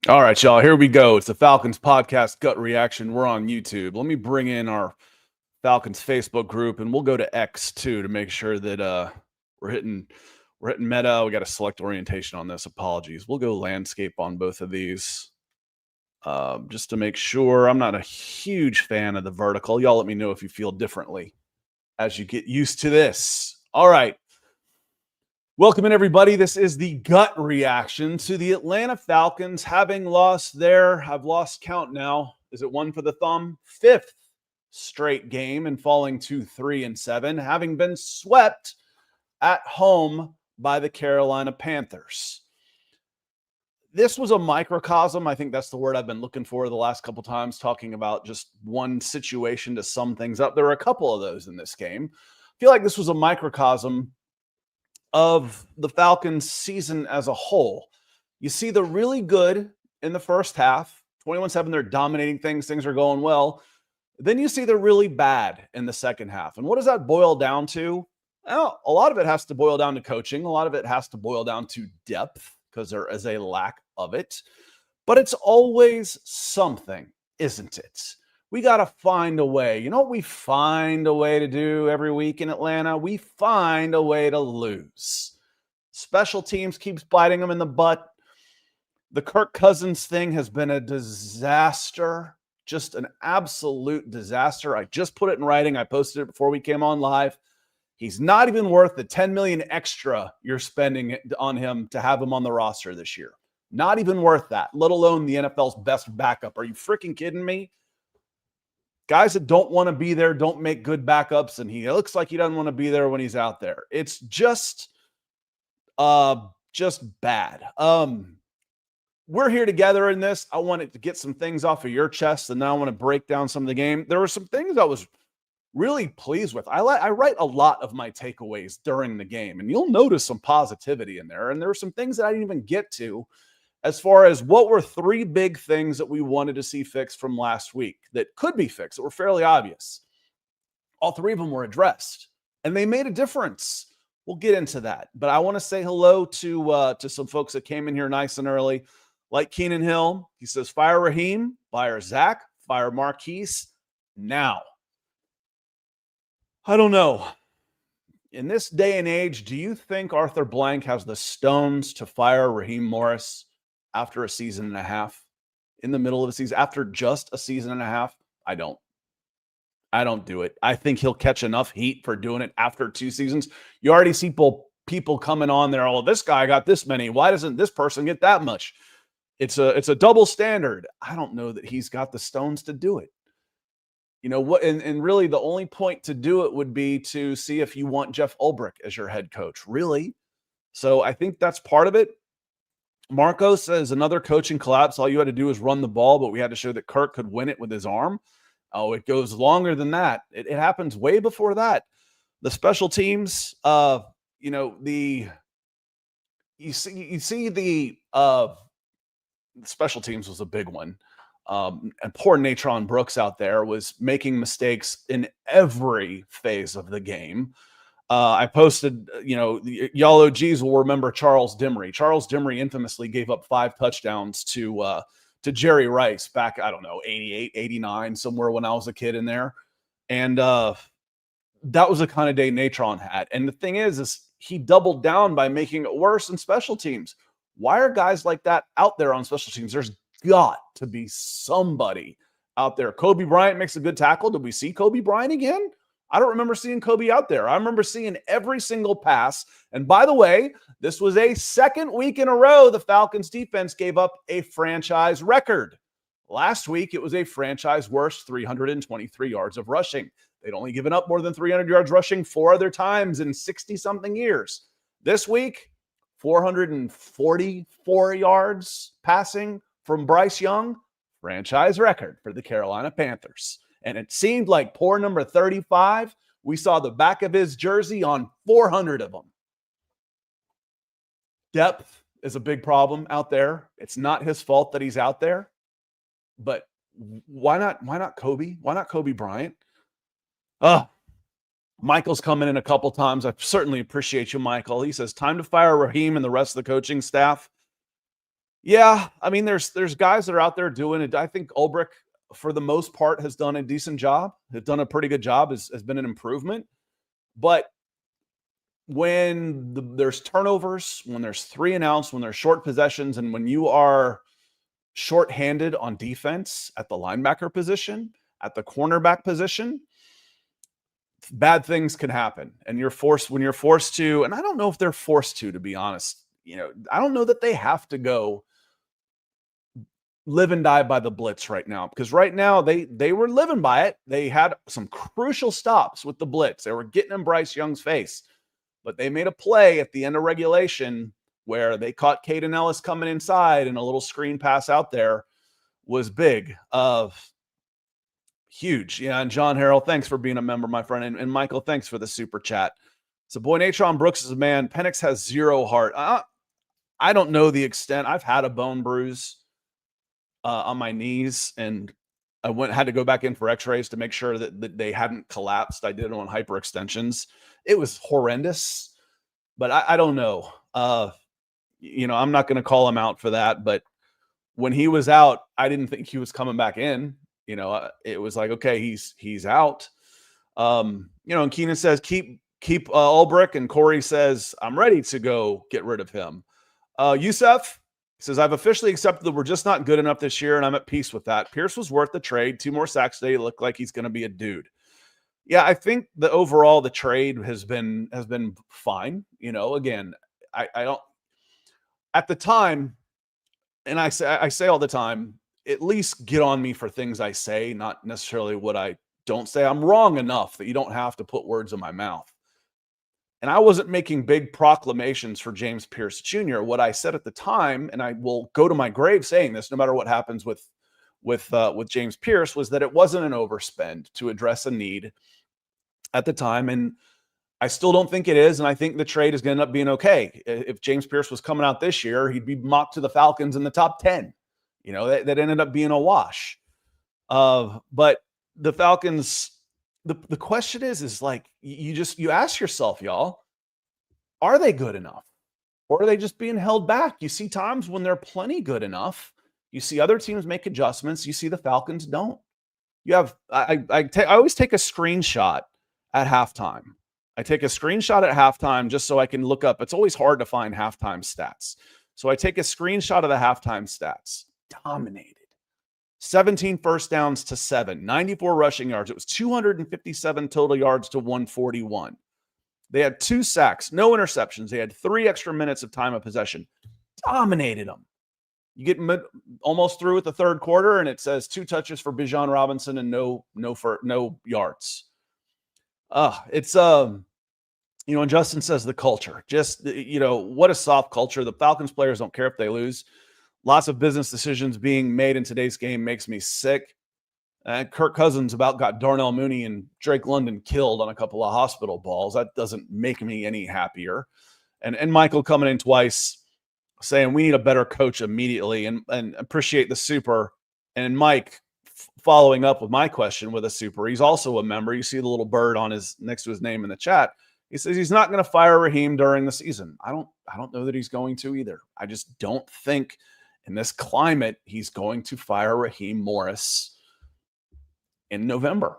All right, y'all, here we go. It's the Falcons podcast gut reaction. We're on YouTube. Let me bring in our Falcons Facebook group and we'll go to X too to make sure that we're hitting meta. We got to select orientation on this. Apologies. We'll go landscape on both of these. Just to make sure. I'm not a huge fan of the vertical. Y'all let me know if you feel differently as you get used to this. All right. Welcome in, everybody. This is the gut reaction to the Atlanta Falcons having lost I've lost count now. Is it one for the thumb? Fifth straight game and falling to 3-7, having been swept at home by the Carolina Panthers. This was a microcosm. I think that's the word I've been looking for the last couple times, talking about just one situation to sum things up. There were a couple of those in this game. I feel like this was a microcosm of the Falcons season as a whole. You see the really good in the first half, 21-7, they're dominating things. Things are going well. Then you see the really bad in the second half. And what does that boil down to? Well, a lot of it has to boil down to coaching. A lot of it has to boil down to depth because there is a lack of it. But it's always something, isn't it? We got to find a way. You know what we find a way to do every week in Atlanta? We find a way to lose. Special teams keeps biting them in the butt. The Kirk Cousins thing has been a disaster, just an absolute disaster. I just put it in writing. I posted it before we came on live. He's not even worth the $10 million extra you're spending on him to have him on the roster this year. Not even worth that, let alone the NFL's best backup. Are you freaking kidding me? Guys that don't want to be there don't make good backups, and he looks like he doesn't want to be there when he's out there. It's just bad. We're here together in this. I wanted to get some things off of your chest, and now I want to break down some of the game. There were some things I was really pleased with. I write a lot of my takeaways during the game, and you'll notice some positivity in there. And there were some things that I didn't even get to as far as what were three big things that we wanted to see fixed from last week that could be fixed, that were fairly obvious. All three of them were addressed, and they made a difference. We'll get into that. But I want to say hello to some folks that came in here nice and early, like Keenan Hill. He says, fire Raheem, fire Zach, fire Marquise now. I don't know. In this day and age, do you think Arthur Blank has the stones to fire Raheem Morris after a season and a half, in the middle of the season, after just a season and a half? I don't do it. I think he'll catch enough heat for doing it after 2 seasons. You already see people coming on there. Oh, this guy got this many. Why doesn't this person get that much? It's a double standard. I don't know that he's got the stones to do it. You know what? And really, the only point to do it would be to see if you want Jeff Ulbrich as your head coach, really. So I think that's part of it. Marcos says another coaching collapse. All you had to do is run the ball, but we had to show that Kirk could win it with his arm. Oh, it goes longer than that. It happens way before that. The special teams, you see the special teams was a big one. And poor Natron Brooks out there was making mistakes in every phase of the game. I posted, y'all OGs will remember Charles Dimry. Charles Dimry infamously gave up 5 touchdowns to Jerry Rice back, 88, 89, somewhere when I was a kid in there. And that was the kind of day Natron had. And the thing is he doubled down by making it worse in special teams. Why are guys like that out there on special teams? There's got to be somebody out there. Kobe Bryant makes a good tackle. Did we see Kobe Bryant again? I don't remember seeing Kobe out there. I remember seeing every single pass. And by the way, this was a second week in a row the Falcons defense gave up a franchise record. Last week, it was a franchise worst 323 yards of rushing. They'd only given up more than 300 yards rushing 4 other times in 60-something years. This week, 444 yards passing from Bryce Young, franchise record for the Carolina Panthers. And it seemed like poor number 35, we saw the back of his jersey on 400 of them. Depth is a big problem out there. It's not his fault that he's out there. But why not Kobe? Why not Kobe Bryant? Michael's coming in a couple times. I certainly appreciate you, Michael. He says, time to fire Raheem and the rest of the coaching staff. Yeah, I mean, there's guys that are out there doing it. I think Ulbrich, for the most part, has done a decent job. Has done a pretty good job. Has been an improvement. But when there's turnovers, when there's 3 and outs, when there's short possessions, and when you are shorthanded on defense at the linebacker position, at the cornerback position, bad things can happen. And when you're forced to, and I don't know if they're forced to be honest. I don't know that they have to go live and die by the blitz right now, because right now they were living by it. They had some crucial stops with the blitz. They were getting in Bryce Young's face, but they made a play at the end of regulation where they caught Caden Ellis coming inside, and a little screen pass out there was big. Huge. Yeah. And John Harrell, thanks for being a member, my friend. And Michael, thanks for the super chat. So boy, Natron Brooks is a man. Penix has zero heart. I don't know the extent. I've had a bone bruise on my knees, and I had to go back in for x-rays to make sure that they hadn't collapsed. I did it on hyperextensions. It was horrendous, but I don't know. I'm not going to call him out for that, but when he was out, I didn't think he was coming back in. It was like, okay, he's out. And Keenan says, keep Ulbrich, and Corey says, I'm ready to go get rid of him. Yusef says, I've officially accepted that we're just not good enough this year, and I'm at peace with that. Pierce was worth the trade. 2 more sacks today. Look like he's going to be a dude. Yeah, I think the trade has been fine. Again, I don't, at the time, and I say all the time, at least get on me for things I say, not necessarily what I don't say. I'm wrong enough that you don't have to put words in my mouth. And I wasn't making big proclamations for James Pierce Jr. What I said at the time, and I will go to my grave saying this, no matter what happens with James Pierce, was that it wasn't an overspend to address a need at the time. And I still don't think it is. And I think the trade is going to end up being okay. If James Pierce was coming out this year, he'd be mocked to the Falcons in the top 10. That ended up being a wash. But the Falcons, the question is like, you ask yourself, y'all, are they good enough? Or are they just being held back? You see times when they're plenty good enough. You see other teams make adjustments. You see the Falcons don't. I always take a screenshot at halftime. I take a screenshot at halftime just so I can look up. It's always hard to find halftime stats. So I take a screenshot of the halftime stats. Dominated. 17 first downs to 7, 94 rushing yards. It was 257 total yards to 141. They had 2 sacks, no interceptions. They had 3 extra minutes of time of possession. Dominated them. You get almost through with the third quarter, and it says 2 touches for Bijan Robinson and no yards. It's and Justin says the culture. Just what a soft culture. The Falcons players don't care if they lose. Lots of business decisions being made in today's game makes me sick. And Kirk Cousins about got Darnell Mooney and Drake London killed on a couple of hospital balls. That doesn't make me any happier. And Michael coming in twice saying we need a better coach immediately, and appreciate the super. And Mike following up with my question with a super. He's also a member. You see the little bird on next to his name in the chat. He says he's not going to fire Raheem during the season. I don't know that he's going to either. I just don't think in this climate he's going to fire Raheem Morris in November.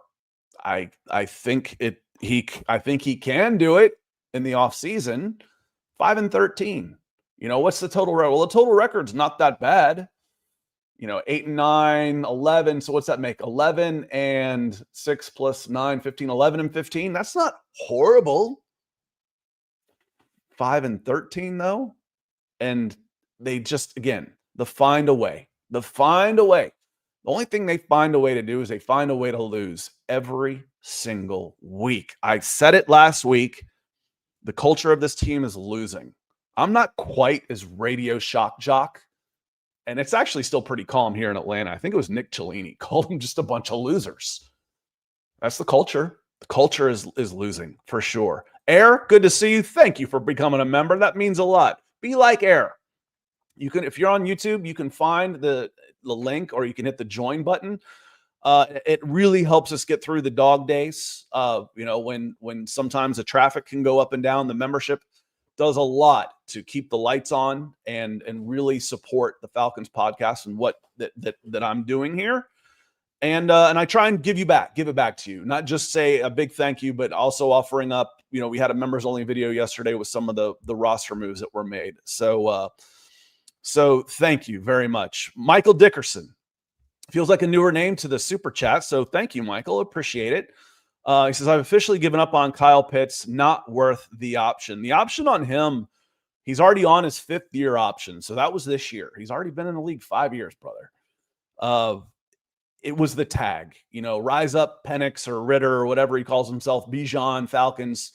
I think he can do it in the offseason. 5-13. What's the total record? Well, the total record's not that bad. 8-9, 11. So what's that make? 11 and 6 plus 9, 15, 11 and 15. That's not horrible. 5-13 though. And they just, again, the find a way. The only thing they find a way to do is they find a way to lose every single week. I said it last week. The culture of this team is losing. I'm not quite as radio shock jock, and it's actually still pretty calm here in Atlanta. I think it was Nick Cellini called them just a bunch of losers. That's the culture. The culture is losing for sure. Air, good to see you. Thank you for becoming a member. That means a lot. Be like Air. You can, if you're on YouTube, you can find the link, or you can hit the join button. It really helps us get through the dog days. When sometimes the traffic can go up and down, the membership does a lot to keep the lights on and really support the Falcons podcast and what that I'm doing here. And I try and give it back to you, not just say a big thank you, but also offering up, we had a members only video yesterday with some of the roster moves that were made. So thank you very much. Michael Dickerson feels like a newer name to the super chat. So thank you, Michael. Appreciate it. He says, I've officially given up on Kyle Pitts. Not worth the option. The option on him, he's already on his 5th year option. So that was this year. He's already been in the league 5 years, brother. It was the tag, rise up Penix or Ritter or whatever he calls himself, Bijan, Falcons,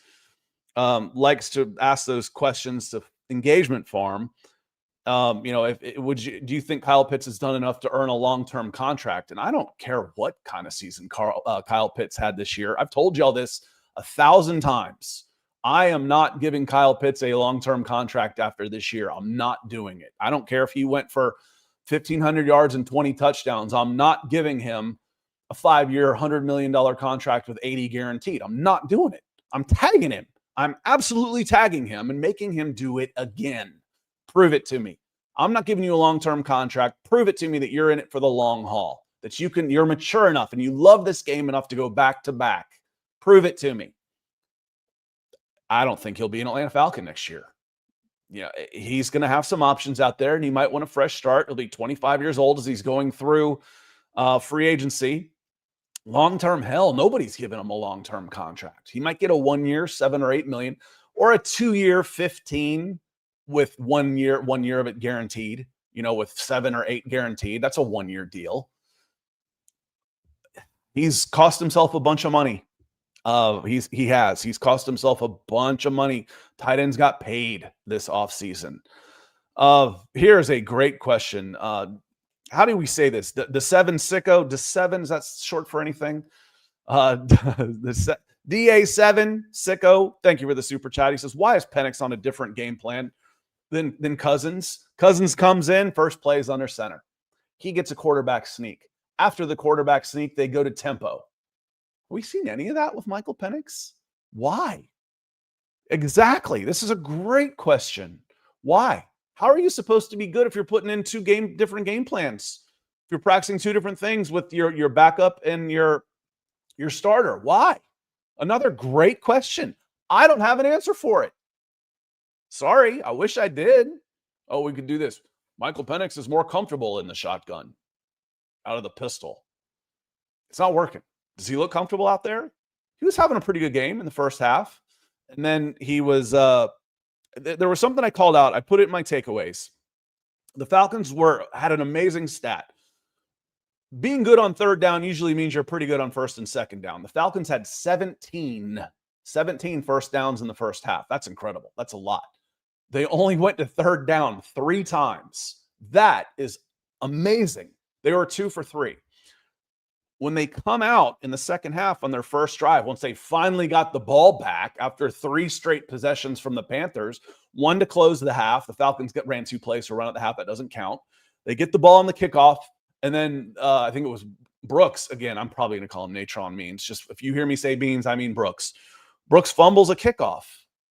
likes to ask those questions to engagement farm. Do you think Kyle Pitts has done enough to earn a long-term contract? And I don't care what kind of season Kyle Pitts had this year. I've told y'all this 1,000 times. I am not giving Kyle Pitts a long-term contract after this year. I'm not doing it. I don't care if he went for 1,500 yards and 20 touchdowns. I'm not giving him a 5-year, $100 million contract with 80 guaranteed. I'm not doing it. I'm tagging him. I'm absolutely tagging him and making him do it again. Prove it to me. I'm not giving you a long-term contract. Prove it to me that you're in it for the long haul, that you're mature enough and you love this game enough to go back to back. Prove it to me. I don't think he'll be an Atlanta Falcon next year. He's going to have some options out there and he might want a fresh start. He'll be 25 years old as he's going through free agency. Long-term, hell, nobody's giving him a long-term contract. He might get a 1 year, 7 or 8 million, or a 2 year, 15 with 1 year of it guaranteed, with 7 or 8 guaranteed. That's a 1 year deal. He's cost himself a bunch of money. He's cost himself a bunch of money. Tight ends got paid this offseason. Here's a great question. How do we say this? The seven sicko, the seven, is that short for anything? The DA7 sicko. Thank you for the super chat. He says, why is Penix on a different game plan than Cousins? Cousins comes in, first play is under center. He gets a quarterback sneak. After the quarterback sneak, they go to tempo. Have we seen any of that with Michael Penix? Why? Exactly. This is a great question. Why? How are you supposed to be good if you're putting in different game plans? If you're practicing 2 different things with your backup and your starter? Why? Another great question. I don't have an answer for it. Sorry, I wish I did. Oh, we could do this. Michael Penix is more comfortable in the shotgun out of the pistol. It's not working. Does he look comfortable out there? He was having a pretty good game in the first half. And then he was there was something I called out. I put it in my takeaways. The Falcons had an amazing stat. Being good on third down usually means you're pretty good on first and second down. The Falcons had 17 first downs in the first half. That's incredible. That's a lot. They only went to third down 3 times. That is amazing. They were 2 for 3. When they come out in the second half on their first drive, once they finally got the ball back after 3 straight possessions from the Panthers, 1 to close the half, the Falcons ran 2 plays to run at the half. That doesn't count. They get the ball on the kickoff, and then I think it was Brooks. Again, I'm probably going to call him Natron Means. Just if you hear me say Beans, I mean Brooks. Brooks fumbles a kickoff,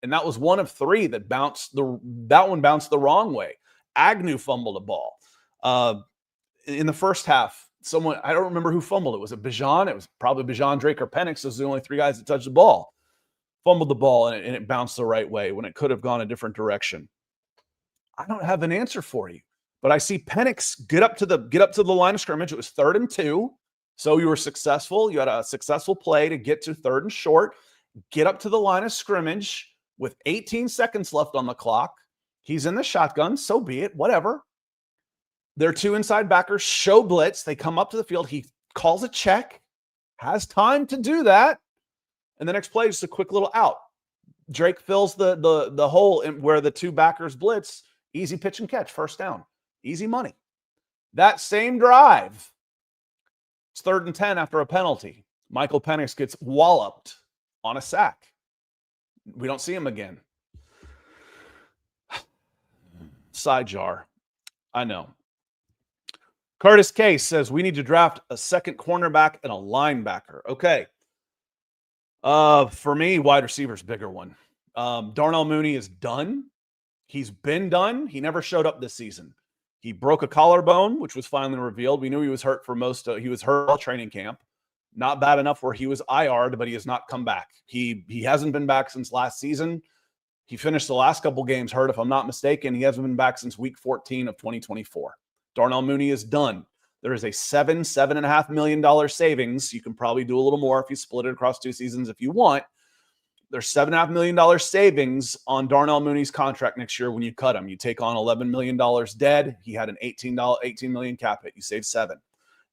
and that was 1 of 3 that bounced the wrong way. Agnew fumbled a ball. In the first half, I don't remember who fumbled it. Was it Bijan? It was probably Bijan, Drake, or Penix. Those are the only 3 guys that touched the ball. Fumbled the ball, and it bounced the right way when it could have gone a different direction. I don't have an answer for you, but I see Penix get up to the line of scrimmage. It was 3rd and 2, so you were successful. You had a successful play to get to 3rd and short. Get up to the line of scrimmage with 18 seconds left on the clock. He's in the shotgun, so be it, whatever. Their 2 inside backers show blitz. They come up to the field. He calls a check, has time to do that. And the next play is just a quick little out. Drake fills the hole where the 2 backers blitz. Easy pitch and catch, first down. Easy money. That same drive, it's 3rd and 10 after a penalty. Michael Penix gets walloped on a sack. We don't see him again. Side jar. I know. Curtis Case says we need to draft a second cornerback and a linebacker. Okay. For me, wide receiver's bigger one. Darnell Mooney is done. He's been done. He never showed up this season. He broke a collarbone, which was finally revealed. We knew he was hurt for he was hurt all training camp. Not bad enough where he was IR'd, but he has not come back. He hasn't been back since last season. He finished the last couple games hurt, if I'm not mistaken. He hasn't been back since week 14 of 2024. Darnell Mooney is done. There is a $7.5 million savings. You can probably do a little more if you split it across 2 seasons if you want. There's $7.5 million savings on Darnell Mooney's contract next year when you cut him. You take on $11 million dead. He had an $18 million cap hit. You save $7.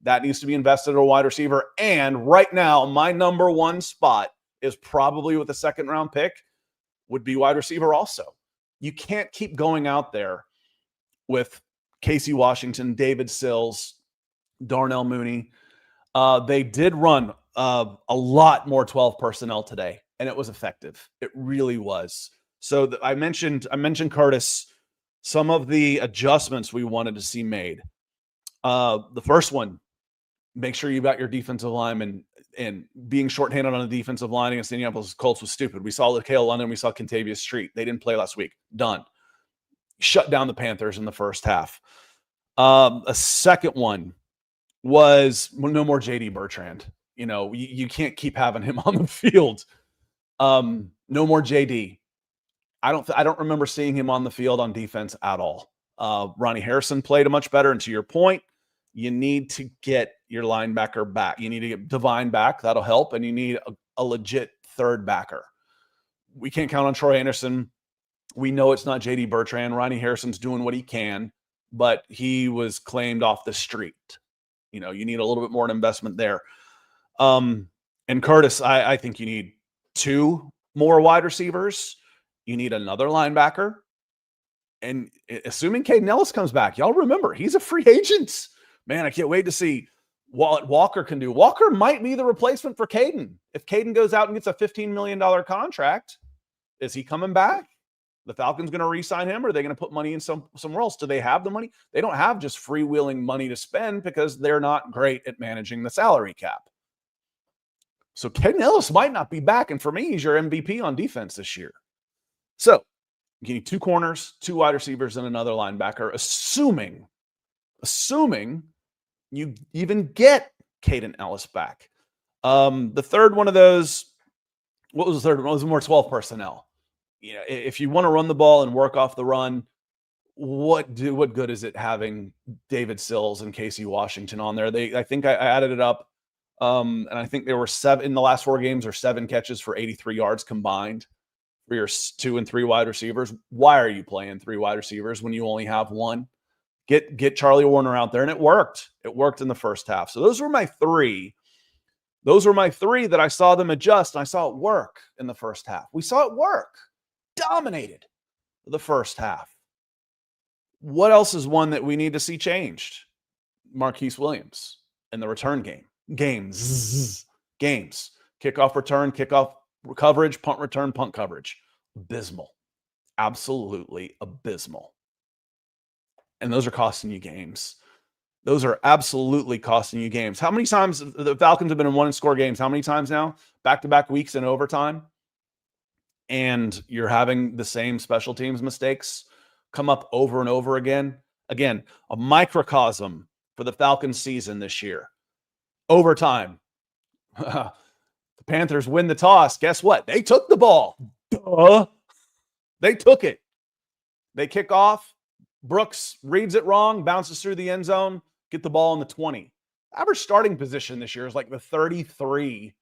That needs to be invested in a wide receiver. And right now, my number one spot is probably with a second-round pick would be wide receiver also. You can't keep going out there with Casey Washington, David Sills, Darnell Mooney. They did run a lot more 12 personnel today, and it was effective. It really was. So I mentioned Curtis, some of the adjustments we wanted to see made. The first one, make sure you got your defensive lineman, and being shorthanded on the defensive line against the Indianapolis Colts was stupid. We saw LaCale London, we saw Kentavious Street. They didn't play last week. Done. Shut down the Panthers in the first half. A second one was no more JD Bertrand. You know, you can't keep having him on the field. No more JD. I don't remember seeing him on the field on defense at all. Ronnie Harrison played much better. And to your point, you need to get your linebacker back. You need to get Devine back. That'll help. And you need a legit third backer. We can't count on Troy Anderson. We know it's not JD Bertrand. Ronnie Harrison's doing what he can, but he was claimed off the street. You know, you need a little bit more investment there. And Curtis, I think you need 2 more wide receivers. You need another linebacker. And assuming Caden Ellis comes back, y'all remember, he's a free agent. Man, I can't wait to see what Walker can do. Walker might be the replacement for Caden. If Caden goes out and gets a $15 million contract, is he coming back? The Falcons going to re-sign him, or are they going to put money in somewhere else? Do they have the money? They don't have just freewheeling money to spend because they're not great at managing the salary cap. So Caden Ellis might not be back, and for me, he's your MVP on defense this year. So you need 2 corners, 2 wide receivers, and another linebacker, assuming you even get Caden Ellis back. The third one of those, what was the third one? It was more 12 personnel. You know, if you want to run the ball and work off the run, what good is it having David Sills and Casey Washington on there? I think I added it up, and I think there were 7 in the last 4 games, or 7 catches for 83 yards combined for your 2 and 3 wide receivers. Why are you playing 3 wide receivers when you only have 1? Get Charlie Warner out there, and it worked. It worked in the first half. So those were my 3. Those were my 3 that I saw them adjust, and I saw it work in the first half. We saw it work. Dominated the first half. What else is one that we need to see changed? Marquise Williams in the return game. Games. Kickoff return, kickoff coverage, punt return, punt coverage. Abysmal. Absolutely abysmal. And those are costing you games. Those are absolutely costing you games. How many times the Falcons have been in 1-score games? How many times now? Back-to-back weeks in overtime? And you're having the same special teams mistakes come up over and over again. Again, a microcosm for the Falcons season this year. Overtime. The Panthers win the toss. Guess what? They took the ball. Duh. They took it. They kick off. Brooks reads it wrong, bounces through the end zone, get the ball in the 20. Average starting position this year is like the 33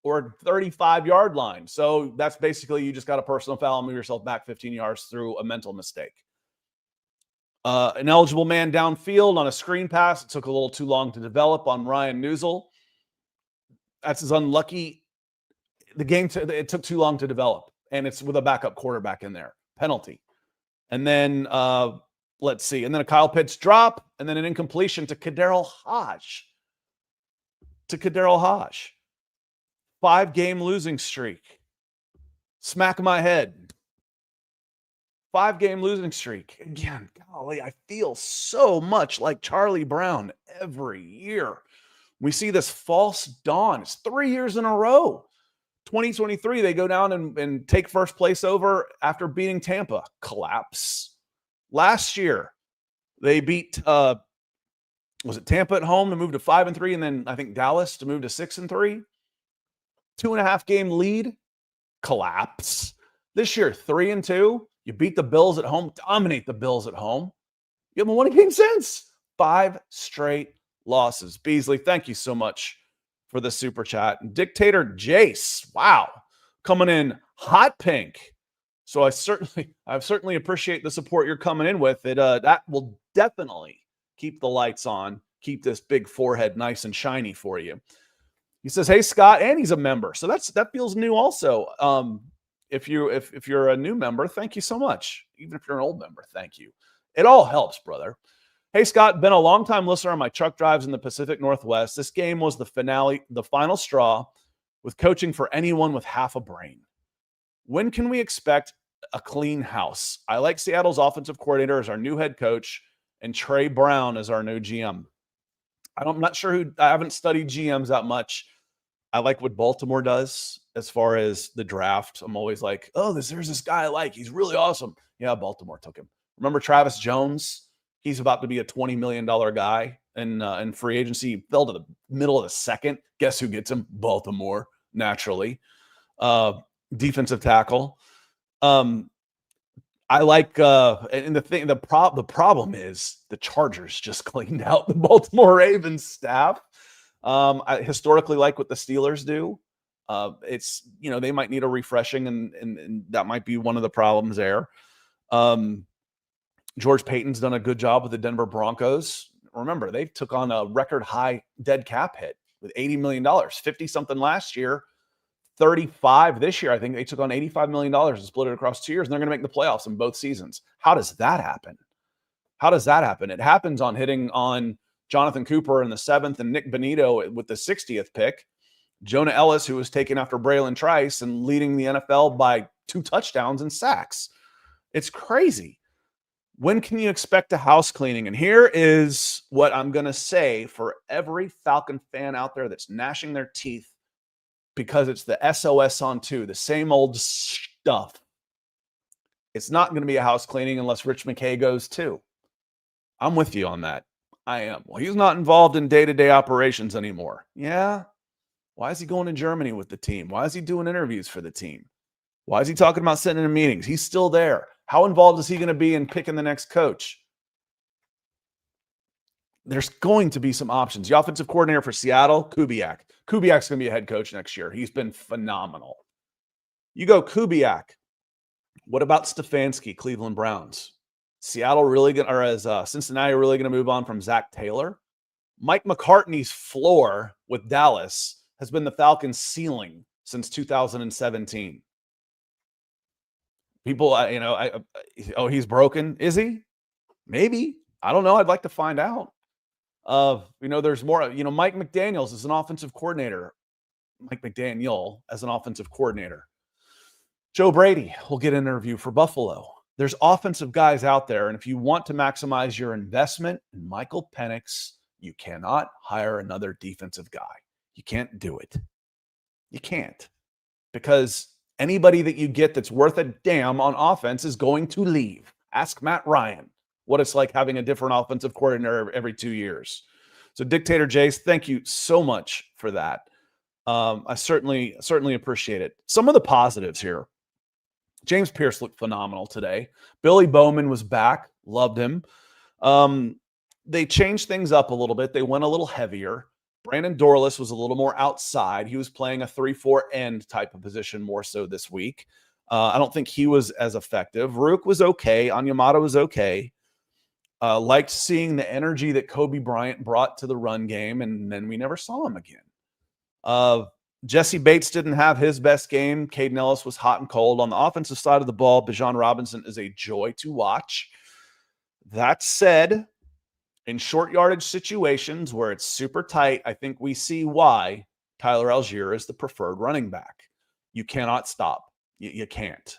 or 35-yard line. So that's basically you just got a personal foul and move yourself back 15 yards through a mental mistake. An eligible man downfield on a screen pass. It took a little too long to develop on Ryan Newsel. That's as unlucky. It took too long to develop, and it's with a backup quarterback in there. Penalty. And then, let's see. And then a Kyle Pitts drop, and then an incompletion to Kaderil Hodge. 5-game losing streak. Smack my head. 5-game losing streak. Again, golly, I feel so much like Charlie Brown every year. We see this false dawn. It's 3 years in a row. 2023, they go down and take first place over after beating Tampa. Collapse. Last year, they beat was it Tampa at home to move to 5-3, and then I think Dallas to move to 6-3. 2.5 game lead. Collapse. This year, 3-2. You beat the Bills at home, dominate the Bills at home. You haven't won a game since. 5 straight losses. Beasley, thank you so much for the super chat. Dictator Jace, wow, coming in hot pink. So I certainly appreciate the support you're coming in with. It that will definitely keep the lights on, keep this big forehead nice and shiny for you. He says, "Hey Scott," and he's a member, so that feels new also. If you're a new member, thank you so much. Even if you're an old member, thank you. It all helps, brother. Hey Scott, been a long time listener on my truck drives in the Pacific Northwest. This game was the final straw with coaching for anyone with half a brain. When can we expect a clean house? I like Seattle's offensive coordinator as our new head coach and Trey Brown as our new GM. I'm not sure I haven't studied GMs that much. I like what Baltimore does as far as the draft. I'm always like, oh, there's this guy I like. He's really awesome. Yeah, Baltimore took him. Remember Travis Jones? He's about to be a $20 million guy in free agency. He fell to the middle of the second. Guess who gets him? Baltimore, naturally. Defensive tackle. I like and the problem is the Chargers just cleaned out the Baltimore Ravens staff. I historically like what the Steelers do. It's, they might need a refreshing, and that might be one of the problems there. George Payton's done a good job with the Denver Broncos. Remember, they took on a record high dead cap hit with $80 million, 50-something last year, 35 this year. I think they took on $85 million and split it across 2 years, and they're going to make the playoffs in both seasons. How does that happen? It happens on hitting on Jonathan Cooper in the 7th and Nick Bonito with the 60th pick. Jonah Ellis, who was taken after Braylon Trice and leading the NFL by 2 touchdowns and sacks. It's crazy. When can you expect a house cleaning? And here is what I'm going to say for every Falcon fan out there that's gnashing their teeth because it's the SOS on 2, the same old stuff. It's not going to be a house cleaning unless Rich McKay goes too. I'm with you on that. I am. Well, he's not involved in day-to-day operations anymore. Yeah. Why is he going to Germany with the team? Why is he doing interviews for the team? Why is he talking about sitting in meetings? He's still there. How involved is he going to be in picking the next coach? There's going to be some options. The offensive coordinator for Seattle, Kubiak. Kubiak's going to be a head coach next year. He's been phenomenal. You go Kubiak. What about Stefanski, Cleveland Browns? Seattle really going, or is Cincinnati really going to move on from Zach Taylor? Mike McCartney's floor with Dallas has been the Falcons' ceiling since 2017. People, he's broken. Is he? Maybe. I don't know. I'd like to find out. There's more. Mike McDaniels is an offensive coordinator. Mike McDaniel as an offensive coordinator. Joe Brady will get an interview for Buffalo. There's offensive guys out there, and if you want to maximize your investment in Michael Penix, you cannot hire another defensive guy. You can't do it. You can't. Because anybody that you get that's worth a damn on offense is going to leave. Ask Matt Ryan what it's like having a different offensive coordinator every 2 years. So Dictator Jace, thank you so much for that. I certainly appreciate it. Some of the positives here. James Pierce looked phenomenal today. Billy Bowman was back. Loved him. They changed things up a little bit. They went a little heavier. Brandon Dorlus was a little more outside. He was playing a 3-4 end type of position more so this week. I don't think he was as effective. Rook was okay. Onyemata was okay. Liked seeing the energy that Kobe Bryant brought to the run game, and then we never saw him again. Jesse Bates didn't have his best game. Caden Ellis was hot and cold. On the offensive side of the ball, Bijan Robinson is a joy to watch. That said, in short yardage situations where it's super tight, I think we see why Tyler Algier is the preferred running back. You cannot stop. You can't.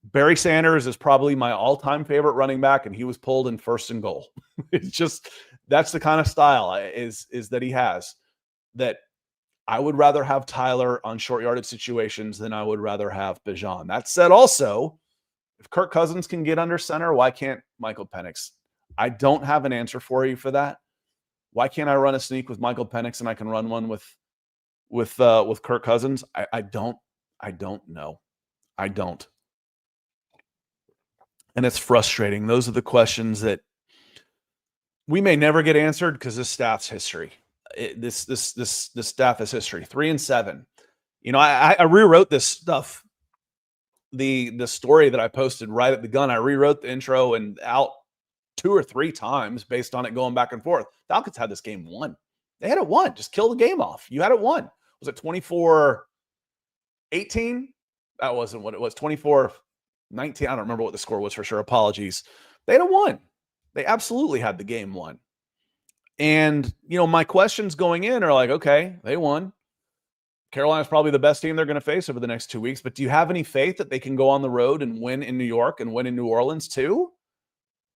Barry Sanders is probably my all-time favorite running back, and he was pulled in 1st and goal. It's just, that's the kind of style is that he has. That I would rather have Tyler on short yardage situations than I would rather have Bijan. That said, also, if Kirk Cousins can get under center, why can't Michael Penix? I don't have an answer for you for that. Why can't I run a sneak with Michael Penix and I can run one with Kirk Cousins? I don't know. I don't. And it's frustrating. Those are the questions that we may never get answered because this staff's history. This staff is history. 3-7. You know, I rewrote this stuff. The story that I posted right at the gun, I rewrote the intro and out 2 or 3 times based on it going back and forth. Falcons had this game won. They had it won. Just kill the game off. You had it won. Was it 24-18? That wasn't what it was. 24-19. I don't remember what the score was for sure. Apologies. They had it won. They absolutely had the game won. And, you know, my questions going in are like, okay, they won. Carolina's probably the best team they're going to face over the next 2 weeks. But do you have any faith that they can go on the road and win in New York and win in New Orleans too?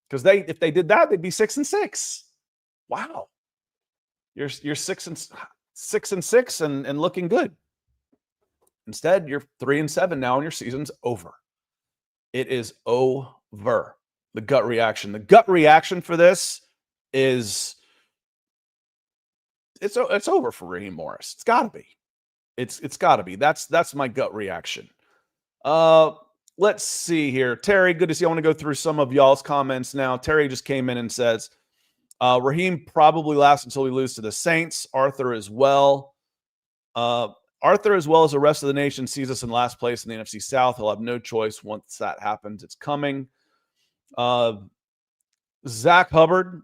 Because if they did that, they'd be 6-6. Wow. You're 6-6 and looking good. Instead, you're 3-7 now and your season's over. It is over. The gut reaction. The gut reaction for this is it's over for Raheem Morris. It's got to be. It's got to be. That's my gut reaction. Let's see here. Terry, good to see you. I want to go through some of y'all's comments now. Terry just came in and says, Raheem probably lasts until we lose to the Saints. Arthur as well. Arthur, as well as the rest of the nation, sees us in last place in the NFC South. He'll have no choice once that happens. It's coming. Zach Hubbard,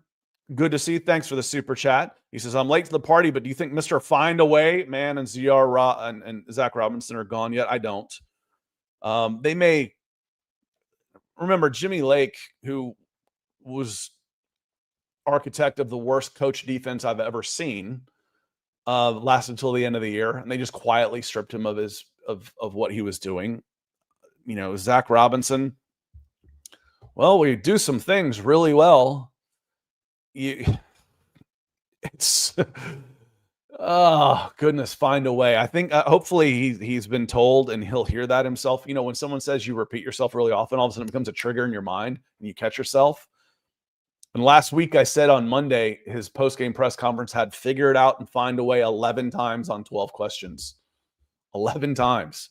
good to see you. Thanks for the super chat. He says, I'm late to the party, but do you think Mr. Find a Way, man, and and Zach Robinson are gone yet? I don't. They may remember Jimmy Lake, who was architect of the worst coach defense I've ever seen, lasted until the end of the year, and they just quietly stripped him of what he was doing. You know, Zach Robinson, well, we do some things really well. It's oh goodness, find a way. I think hopefully he's been told and he'll hear that himself. You know, when someone says you repeat yourself really often, all of a sudden it becomes a trigger in your mind and you catch yourself. And last week I said on Monday, his post-game press conference had figure it out and find a way 11 times on 12 questions. 11 times.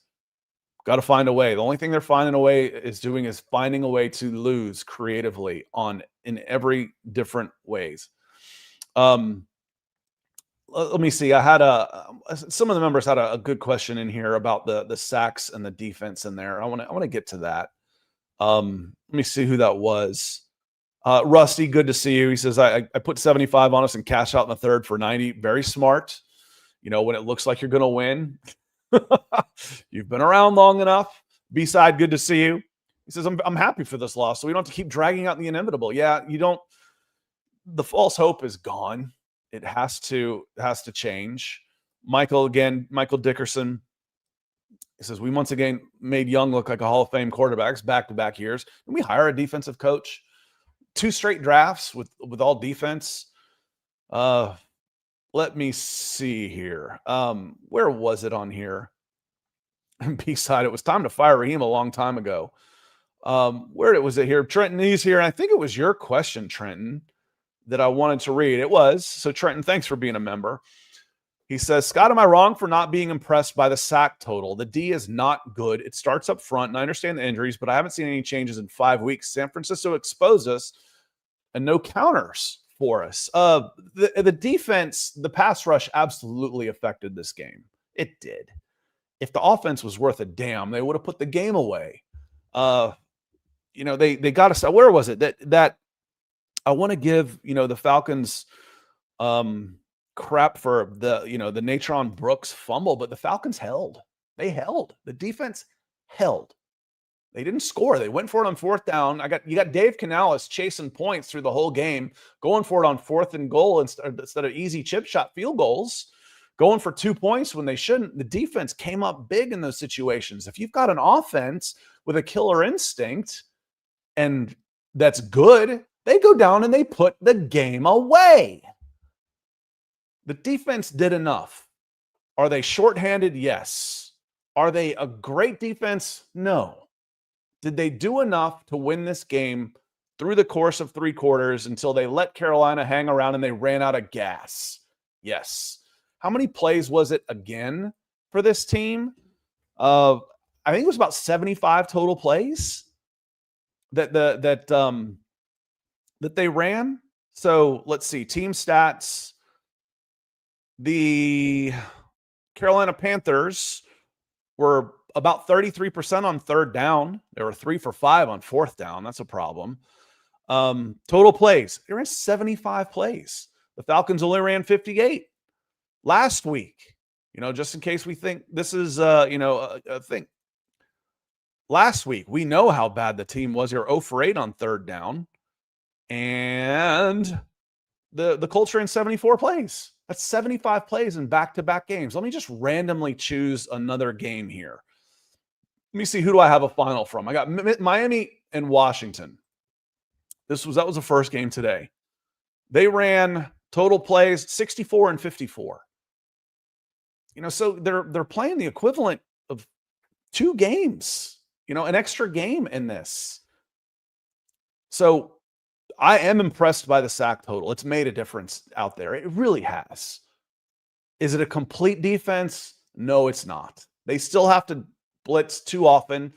Got to find a way. The only thing they're finding a way is finding a way to lose creatively in every different ways. Let me see. I had some of the members had a good question in here about the sacks and the defense in there. I want to get to that. Let me see who that was. Rusty, good to see you. He says, I put 75 on us and cash out in the third for 90. Very smart. You know, when it looks like you're going to win. You've been around long enough. B-side, good to see you. He says, I'm happy for this loss, so we don't have to keep dragging out the inevitable. Yeah, you don't. The false hope is gone. It has to change. Michael Dickerson. He says, we once again made Young look like a Hall of Fame quarterbacks back-to-back years. Can we hire a defensive coach? 2 straight drafts with all defense. Let me see here. Where was it on here? B-side, it was time to fire Raheem a long time ago. Where was it here? Trenton, he's here. I think it was your question, Trenton, that I wanted to read. It was. So, Trenton, thanks for being a member. He says, Scott, am I wrong for not being impressed by the sack total? The D is not good. It starts up front, and I understand the injuries, but I haven't seen any changes in 5 weeks. San Francisco exposed us, and no counters for us. The defense, the pass rush absolutely affected this game. It did. If the offense was worth a damn, they would have put the game away. You know, they got us. Where was it that I want to give, you know, the Falcons crap for the Natron Brooks fumble, but the Falcons held. They held. The defense held. They didn't score. They went for it on 4th down. You got Dave Canales chasing points through the whole game, going for it on 4th and goal instead of easy chip shot field goals, going for 2 points when they shouldn't. The defense came up big in those situations. If you've got an offense with a killer instinct and that's good, they go down and they put the game away. The defense did enough. Are they shorthanded? Yes. Are they a great defense? No. Did they do enough to win this game through the course of 3 quarters until they let Carolina hang around and they ran out of gas? Yes. How many plays was it again for this team? I think it was about 75 total plays that they ran. So let's see, team stats. The Carolina Panthers were about 33% on third down. They were 3 for 5 on fourth down. That's a problem. Total plays, they ran 75 plays. The Falcons only ran 58 last week. Just in case we think this is a thing. Last week, we know how bad the team was. They were 0 for 8 on third down. And the Colts ran 74 plays. That's 75 plays in back-to-back games. Let me just randomly choose another game here. Let me see, who do I have a final from? I got Miami and Washington. That was the first game today. They ran total plays 64 and 54. So they're playing the equivalent of 2 games, an extra game in this. So I am impressed by the sack total. It's made a difference out there. It really has. Is it a complete defense? No, it's not. They still have to blitz too often.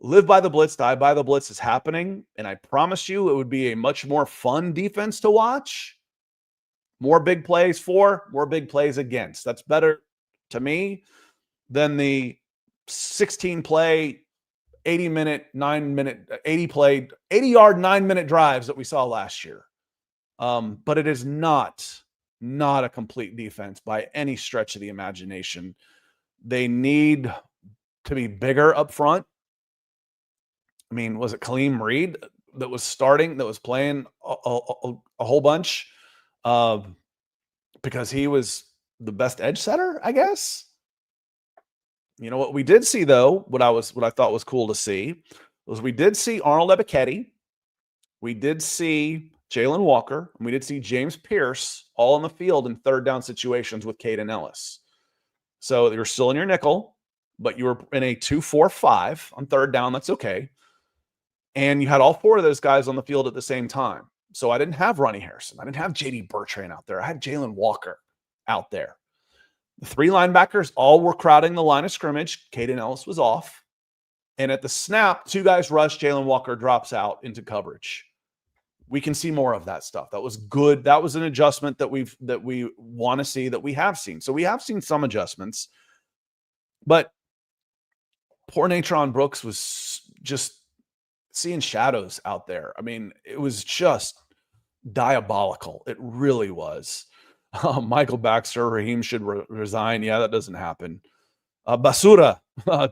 Live by the blitz, die by the blitz is happening. And I promise you it would be a much more fun defense to watch. More big plays for, more big plays against. That's better to me than the 16 play, 80-minute, 9-minute, 80-play, 80-yard, 9-minute drives that we saw last year. But it is not a complete defense by any stretch of the imagination. They need to be bigger up front. I mean, was it Kaleem Reed that was starting, that was playing a whole bunch because he was the best edge setter, I guess? What we did see, though, what I thought was cool to see was we did see Arnold Ebiketie. We did see Jalen Walker, and we did see James Pierce all on the field in third down situations with Caden Ellis. So you're still in your nickel, but you were in a 2-4-5 on third down. That's okay. And you had all 4 of those guys on the field at the same time. So I didn't have Ronnie Harrison. I didn't have J.D. Bertrand out there. I had Jalen Walker out there. The 3 linebackers all were crowding the line of scrimmage. Caden Ellis was off. And at the snap, 2 guys rush. Jalen Walker drops out into coverage. We can see more of that stuff. That was good. That was an adjustment that we want to see, that we have seen. So we have seen some adjustments. But poor Natron Brooks was just seeing shadows out there. I mean, it was just diabolical. It really was. Michael Baxter, Raheem should resign. Yeah, that doesn't happen. Basura,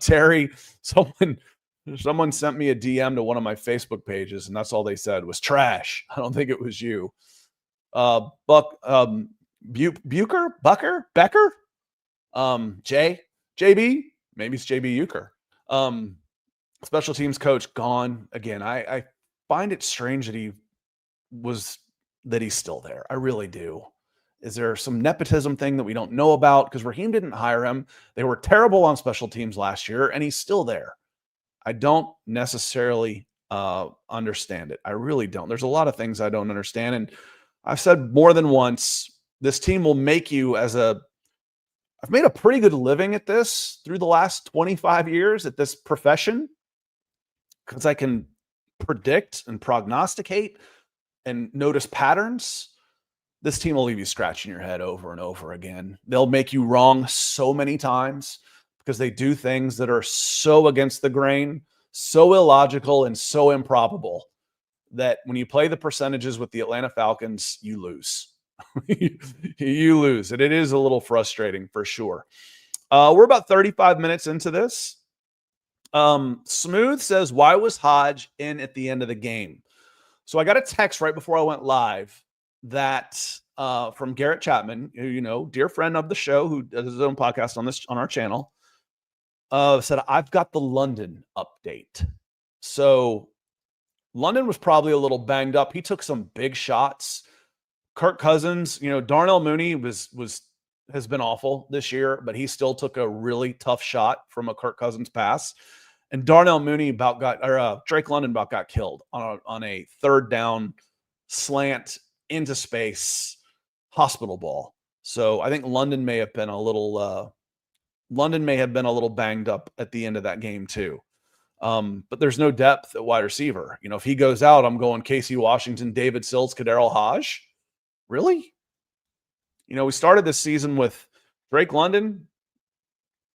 Terry, someone sent me a DM to one of my Facebook pages, and that's all they said was trash. I don't think it was you. Becker, JB, maybe it's JB Euchre. Special teams coach gone again. I find it strange that he's still there. I really do. Is there some nepotism thing that we don't know about? Because Raheem didn't hire him. They were terrible on special teams last year, and he's still there. I don't necessarily understand it. I really don't. There's a lot of things I don't understand. And I've said more than once, this team will make you I've made a pretty good living at this through the last 25 years at this profession, because I can predict and prognosticate and notice patterns. This team will leave you scratching your head over and over again. They'll make you wrong so many times because they do things that are so against the grain, so illogical, and so improbable that when you play the percentages with the Atlanta Falcons, you lose. You lose. And it is a little frustrating for sure. We're about 35 minutes into this. Smooth says, why was Hodge in at the end of the game? So I got a text right before I went live that from Garrett Chapman, who, dear friend of the show, who does his own podcast on our channel, said, I've got the London update. So London was probably a little banged up. He took some big shots. Kirk Cousins, Darnell Mooney was has been awful this year, but he still took a really tough shot from a Kirk Cousins pass. And Darnell Mooney Drake London about got killed on a third down slant into space hospital ball. So I think London may have been a little banged up at the end of that game too. But there's no depth at wide receiver. If he goes out, I'm going Casey Washington, David Sills, Kadarius Hodge. Really? We started this season with Drake London,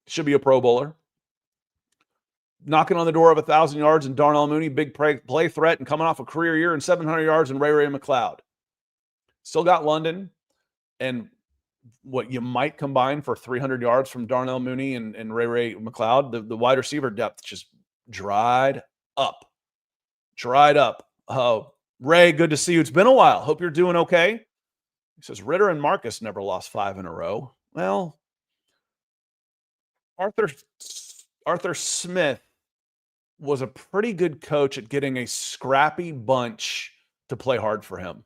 should be a Pro Bowler, knocking on the door of 1,000 yards, and Darnell Mooney, big play threat, and coming off a career year and 700 yards, and Ray McLeod. Still got London, and what you might combine for 300 yards from Darnell Mooney and Ray McLeod. The wide receiver depth just dried up. Oh, Ray, good to see you. It's been a while. Hope you're doing okay. He says Ritter and Marcus never lost 5 in a row. Well, Arthur Smith was a pretty good coach at getting a scrappy bunch to play hard for him.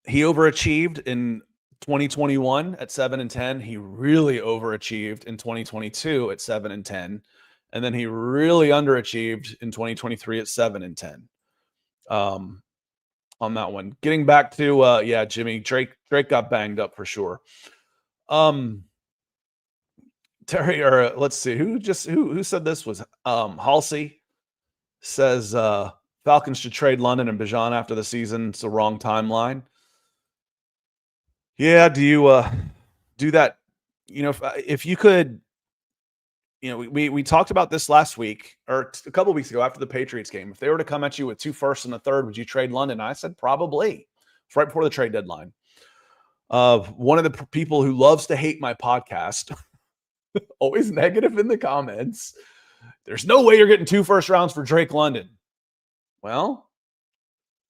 He overachieved in 2021 at 7-10. He really overachieved in 2022 at 7-10. And then he really underachieved in 2023 at 7-10. On that one. Getting back to Jimmy, Drake got banged up for sure. Terry, or let's see, who said this was Halsey says Falcons should trade London and Bijan after the season. It's the wrong timeline. Yeah, do you do that? If you could, we talked about this last week or a couple of weeks ago after the Patriots game. If they were to come at you with 2 firsts and a third, would you trade London? I said probably. It's right before the trade deadline. One of the people who loves to hate my podcast, always negative in the comments. There's no way you're getting 2 first rounds for Drake London. Well,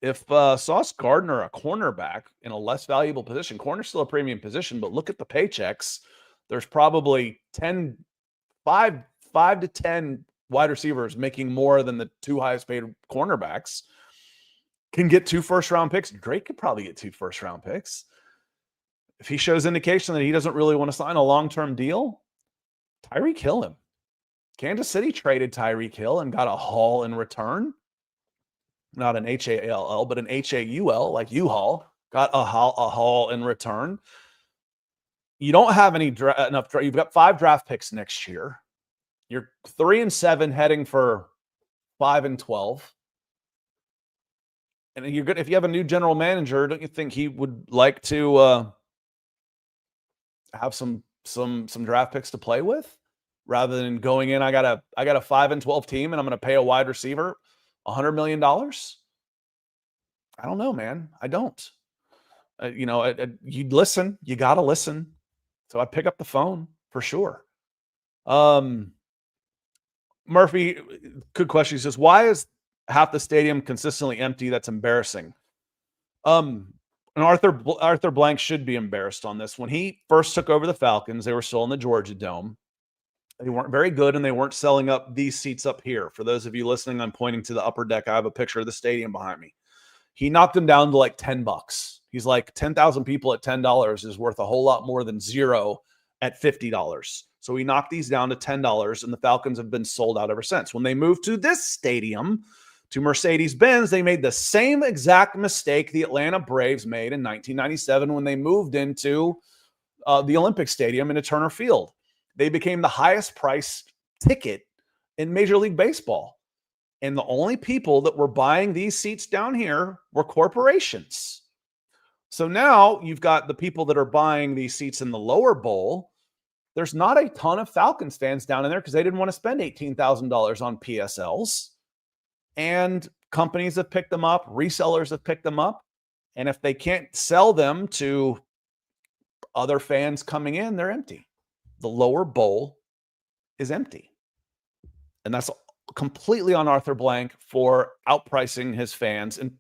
if Sauce Gardner, a cornerback in a less valuable position, corner's still a premium position, but look at the paychecks. There's probably 5 to 10 wide receivers making more than the 2 highest paid cornerbacks can get 2 first-round picks. Drake could probably get 2 first-round picks. If he shows indication that he doesn't really want to sign a long-term deal, Tyreek Hill him. Kansas City traded Tyreek Hill and got a haul in return. Not an H-A-L-L, but an H-A-U-L, like U-Haul. Got a haul in return. You don't have enough. You've got 5 draft picks next year. You're 3-7, heading for 5-12. And you're good if you have a new general manager. Don't you think he would like to have some draft picks to play with, rather than going in? I got a 5-12 team, and I'm going to pay a wide receiver $100 million. I don't know, man. I don't. You'd listen. You got to listen. So I pick up the phone for sure. Murphy, good question. He says, why is half the stadium consistently empty? That's embarrassing. And Arthur Blank should be embarrassed on this. When he first took over the Falcons, they were still in the Georgia Dome. They weren't very good, and they weren't selling up these seats up here. For those of you listening, I'm pointing to the upper deck. I have a picture of the stadium behind me. He knocked them down to like $10. He's like 10,000 people at $10 is worth a whole lot more than 0 at $50. So he knocked these down to $10, and the Falcons have been sold out ever since. When they moved to this stadium, to Mercedes-Benz, they made the same exact mistake the Atlanta Braves made in 1997 when they moved into the Olympic Stadium into Turner Field. They became the highest priced ticket in Major League Baseball. And the only people that were buying these seats down here were corporations. So now you've got the people that are buying these seats in the lower bowl. There's not a ton of Falcons fans down in there because they didn't want to spend $18,000 on PSLs. And companies have picked them up. Resellers have picked them up. And if they can't sell them to other fans coming in, they're empty. The lower bowl is empty. And that's completely on Arthur Blank for outpricing his fans and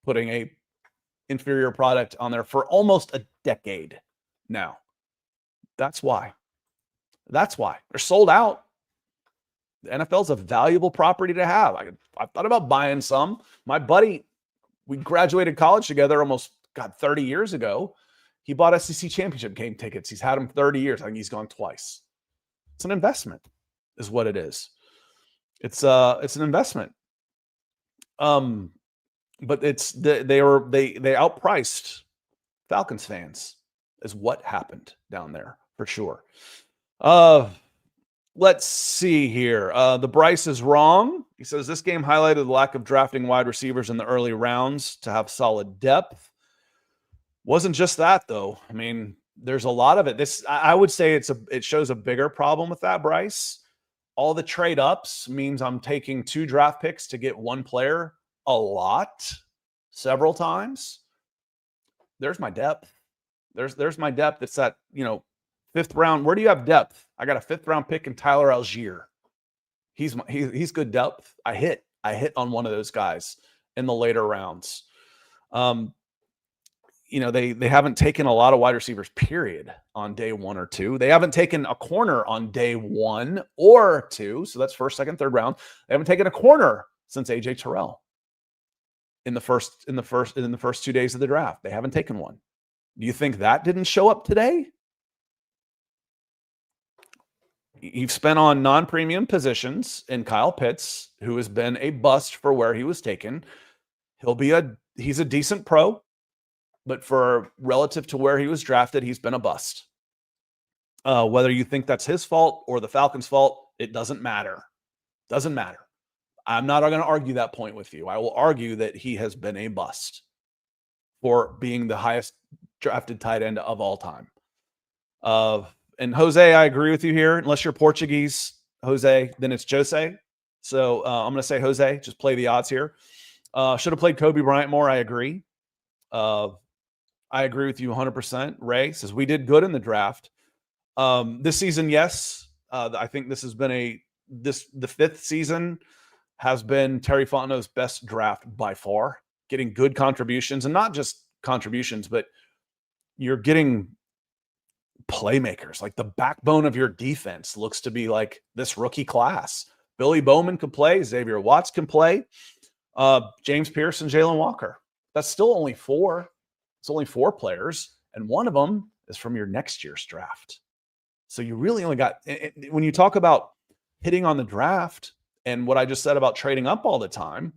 putting a inferior product on there for almost a decade now. That's why. That's why. They're sold out. The NFL is a valuable property to have. I thought about buying some. My buddy, we graduated college together almost, 30 years ago. He bought SEC championship game tickets. He's had them 30 years. I think he's gone twice. It's an investment, is what it is. It's an investment. But they outpriced Falcons fans is what happened down there for sure. Let's see here. The Bryce is wrong. He says this game highlighted the lack of drafting wide receivers in the early rounds to have solid depth. Wasn't just that though. I mean, there's a lot of it. I would say it shows a bigger problem with that, Bryce. All the trade ups means I'm taking 2 draft picks to get one player a lot, several times. There's my depth. There's my depth. It's that, 5th round. Where do you have depth? I got a 5th round pick in Tyler Algier. He's good depth. I hit on one of those guys in the later rounds. They haven't taken a lot of wide receivers, period, on day 1 or 2. They haven't taken a corner on day 1 or 2. So that's 1st, 2nd, 3rd round. They haven't taken a corner since AJ Terrell in the first 2 days of the draft. They haven't taken one. Do you think that didn't show up today? You've spent on non-premium positions in Kyle Pitts, who has been a bust for where he was taken. He's a decent pro, but for relative to where he was drafted, he's been a bust. Whether you think that's his fault or the Falcons' fault, it doesn't matter. Doesn't matter. I'm not going to argue that point with you. I will argue that he has been a bust for being the highest drafted tight end of all time. And Jose, I agree with you here. Unless you're Portuguese, Jose, then it's Jose. So I'm going to say Jose. Just play the odds here. Should have played Kobe Bryant more. I agree. I agree with you 100%. Ray says we did good in the draft. This season, yes. I think this has been the 5th season has been Terry Fontenot's best draft by far. Getting good contributions, and not just contributions, but you're getting playmakers. Like the backbone of your defense looks to be like this rookie class. Billy Bowman can play. Xavier Watts can play. James Pierce and Jalen Walker. That's still only 4. It's only 4 players, and one of them is from your next year's draft. So you really only got, when you talk about hitting on the draft and what I just said about trading up all the time,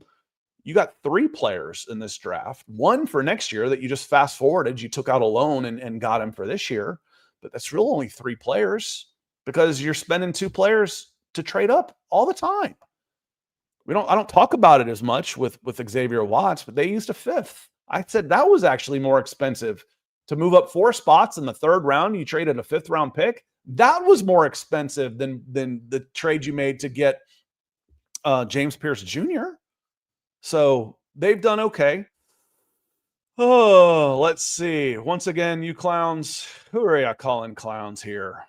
you got 3 players in this draft, 1 for next year that you just fast forwarded. You took out a loan and got him for this year, but that's really only 3 players because you're spending 2 players to trade up all the time. I don't talk about it as much with Xavier Watts, but they used a 5th. I said that was actually more expensive to move up 4 spots in the 3rd round. You traded a 5th round pick. That was more expensive than the trade you made to get James Pierce Jr. So they've done okay. Oh, let's see. Once again, you clowns. Who are you calling clowns here?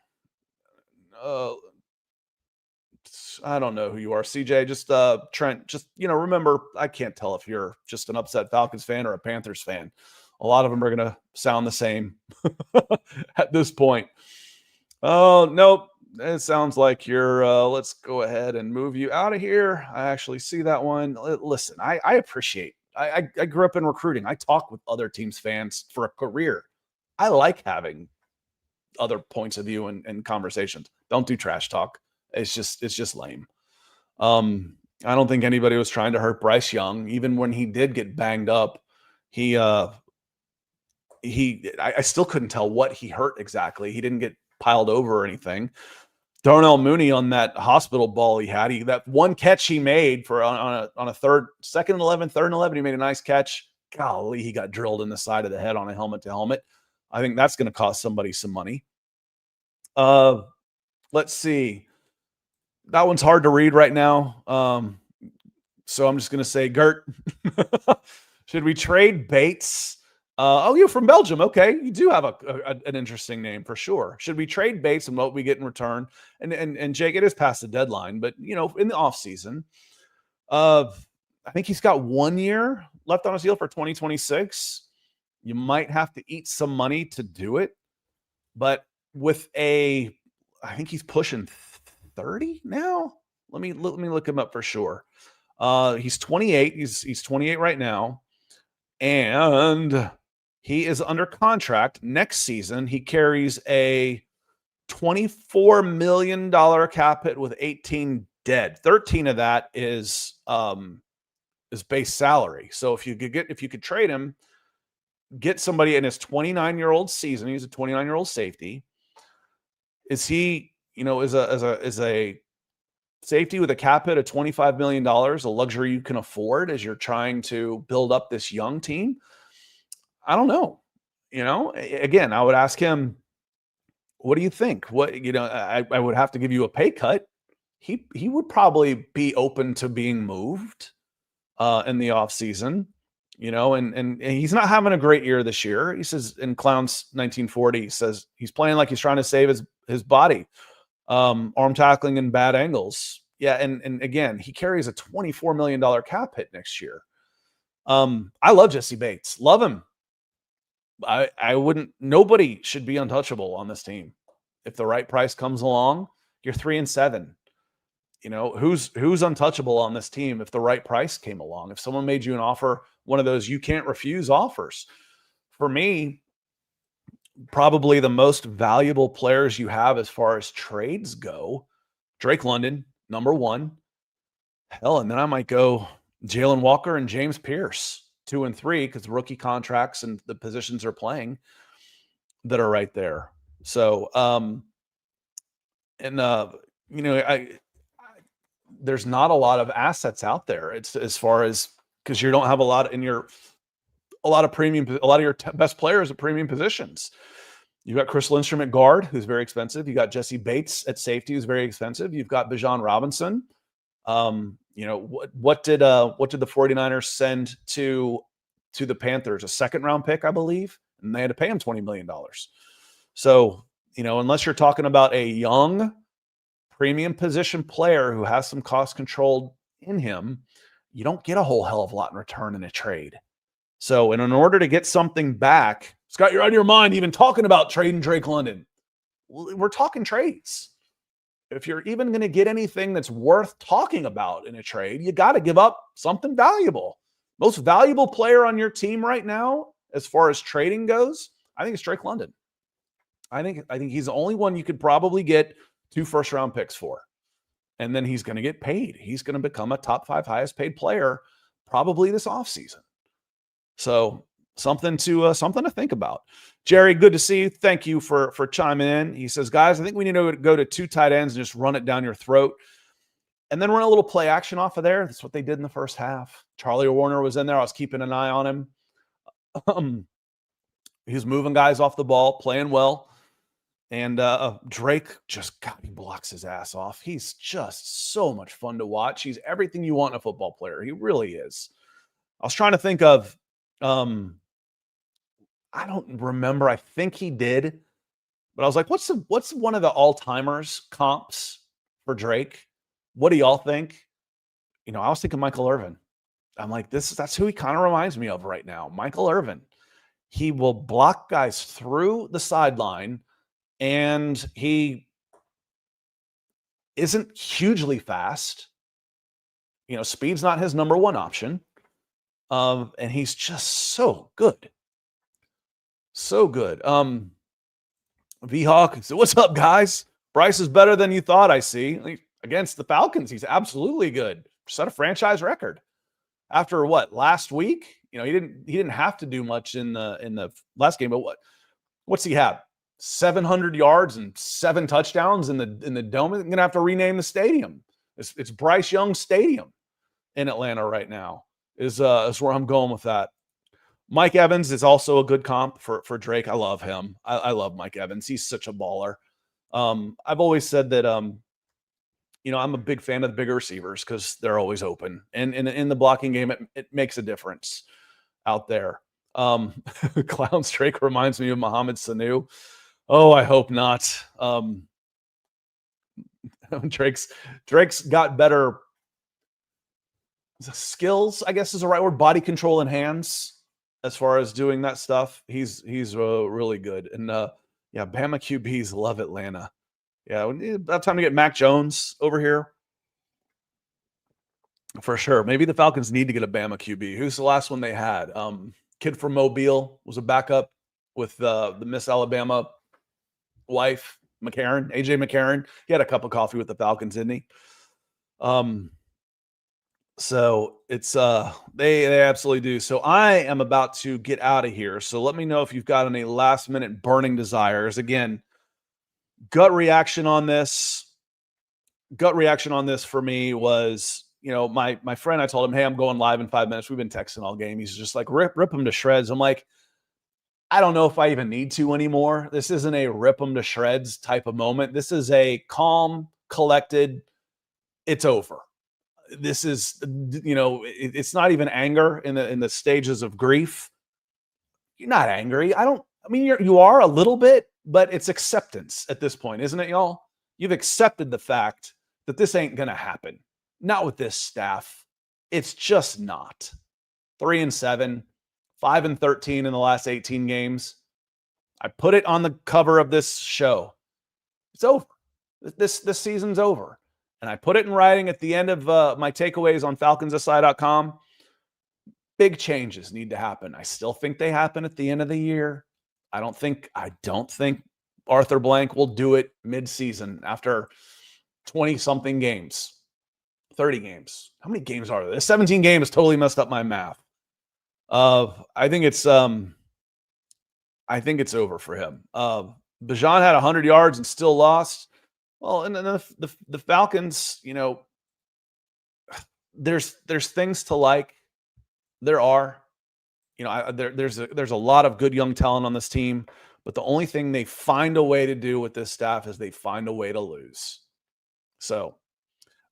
I don't know who you are, CJ. Just Trent. Just remember, I can't tell if you're just an upset Falcons fan or a Panthers fan. A lot of them are going to sound the same at this point. Oh, nope. It sounds like you're, let's go ahead and move you out of here. I actually see that one. Listen, I appreciate, I grew up in recruiting. I talk with other teams' fans for a career. I like having other points of view and conversations. Don't do trash talk. It's just lame. I don't think anybody was trying to hurt Bryce Young. Even when he did get banged up, I still couldn't tell what he hurt exactly. He didn't get piled over or anything. Darnell Mooney on that hospital ball he had, that one catch he made for on a 2nd and 11, 3rd and 11, he made a nice catch. Golly, he got drilled in the side of the head on a helmet to helmet. I think that's going to cost somebody some money. Let's see. That one's hard to read right now. So I'm just going to say, Gert, should we trade Bates? You're from Belgium. Okay. You do have an interesting name for sure. Should we trade Bates and what we get in return? And Jake, it is past the deadline, but in the off season, I think he's got 1 year left on his deal for 2026. You might have to eat some money to do it, but I think he's pushing 30 now. Let me look him up for sure. He's 28. He's 28 right now. And He is under contract next season. He carries a $24 million cap hit with 18 dead. 13 of that is base salary. So if you could trade him, get somebody in his 29-year-old season. He's a 29-year-old safety. Is he, is a safety with a cap hit of $25 million, a luxury you can afford as you're trying to build up this young team? I don't know. Again, I would ask him, what do you think? I would have to give you a pay cut. He would probably be open to being moved in the offseason, and he's not having a great year this year. He says in Clowns 1940, he says he's playing like he's trying to save his body, arm tackling in bad angles. Yeah, and again, he carries a $24 million cap hit next year. I love Jesse Bates. Love him. Nobody should be untouchable on this team. If the right price comes along, you're 3-7. Who's untouchable on this team if the right price came along? If someone made you an offer, one of those you can't refuse offers. For me, probably the most valuable players you have as far as trades go, Drake London, number one. Hell, and then I might go Jalen Walker and James Pierce, 2 and 3, because rookie contracts and the positions they're playing that are right there. So, there's not a lot of assets out there. It's as far as, because you don't have a lot of your best players at premium positions. You've got Chris Lindstrom at guard, who's very expensive. You got Jesse Bates at safety, who's very expensive. You've got Bijan Robinson. What did the 49ers send to the Panthers? A second round pick, I believe, and they had to pay him $20 million. So, unless you're talking about a young premium position player who has some cost control in him, you don't get a whole hell of a lot in return in a trade. So, and in order to get something back, Scott, you're on your mind even talking about trading Drake London. We're talking trades. If you're even going to get anything that's worth talking about in a trade, you got to give up something valuable. Most valuable player on your team right now, as far as trading goes, I think it's Drake London. I think he's the only one you could probably get 2 first-round picks for. And then he's going to get paid. He's going to become a top 5 highest paid player probably this offseason. So something to think about. Jerry, good to see you. Thank you for chiming in. He says, guys, I think we need to go to 2 tight ends and just run it down your throat and then run a little play action off of there. That's what they did in the first half. Charlie Warner was in there. I was keeping an eye on him. He was moving guys off the ball, playing well. And Drake he blocks his ass off. He's just so much fun to watch. He's everything you want in a football player. He really is. I was trying to think of, I don't remember. I think he did, but I was like, what's one of the all-timers comps for Drake? What do y'all think? I was thinking Michael Irvin. I'm like, that's who he kind of reminds me of right now. Michael Irvin. He will block guys through the sideline, and he isn't hugely fast. Speed's not his number one option. And he's just so good. So good. V-Hawk, so what's up, guys? Bryce is better than you thought, I see. Against the Falcons, he's absolutely good. Set a franchise record. After what, last week? He didn't have to do much in the last game, but what's he have? 700 yards and 7 touchdowns in the dome. I'm gonna have to rename the stadium. It's Bryce Young Stadium in Atlanta right now. Is where I'm going with that. Mike Evans is also a good comp for Drake. I love him. I love Mike Evans. He's such a baller. I've always said that I'm a big fan of the bigger receivers because they're always open. And in the blocking game, it makes a difference out there. Clowns Drake reminds me of Mohamed Sanu. Oh, I hope not. Drake's got better skills, I guess is the right word. Body control and hands as far as doing that stuff. He's really good. And Bama QBs love Atlanta. Yeah, about time to get Mac Jones over here. For sure. Maybe the Falcons need to get a Bama QB. Who's the last one they had? Kid from Mobile was a backup with the Miss Alabama wife, McCarron, AJ McCarron. He had a cup of coffee with the Falcons, didn't he? So it's they absolutely do. So I am about to get out of here. So let me know if you've got any last minute burning desires. Again, gut reaction on this. Gut reaction on this for me was, my friend, I told him, hey, I'm going live in 5 minutes. We've been texting all game. He's just like, rip him to shreds. I'm like, I don't know if I even need to anymore. This isn't a rip him to shreds type of moment. This is a calm, collected, it's over. This is, it's not even anger in the stages of grief. You're not angry. You are a little bit, but it's acceptance at this point, isn't it, y'all? You've accepted the fact that this ain't going to happen. Not with this staff. It's just not. 3-7, 5-13 in the last 18 games. I put it on the cover of this show. It's over. This season's over. And I put it in writing at the end of my takeaways on FalconsSI.com. Big changes need to happen. I still think they happen at the end of the year. I don't think Arthur Blank will do it mid-season after 20-something games, 30 games. How many games are there? 17 games totally messed up my math. I think it's over for him. Bijan had 100 yards and still lost. Well, and then the Falcons, there's things to like. There are, there's a lot of good young talent on this team, but the only thing they find a way to do with this staff is they find a way to lose. So,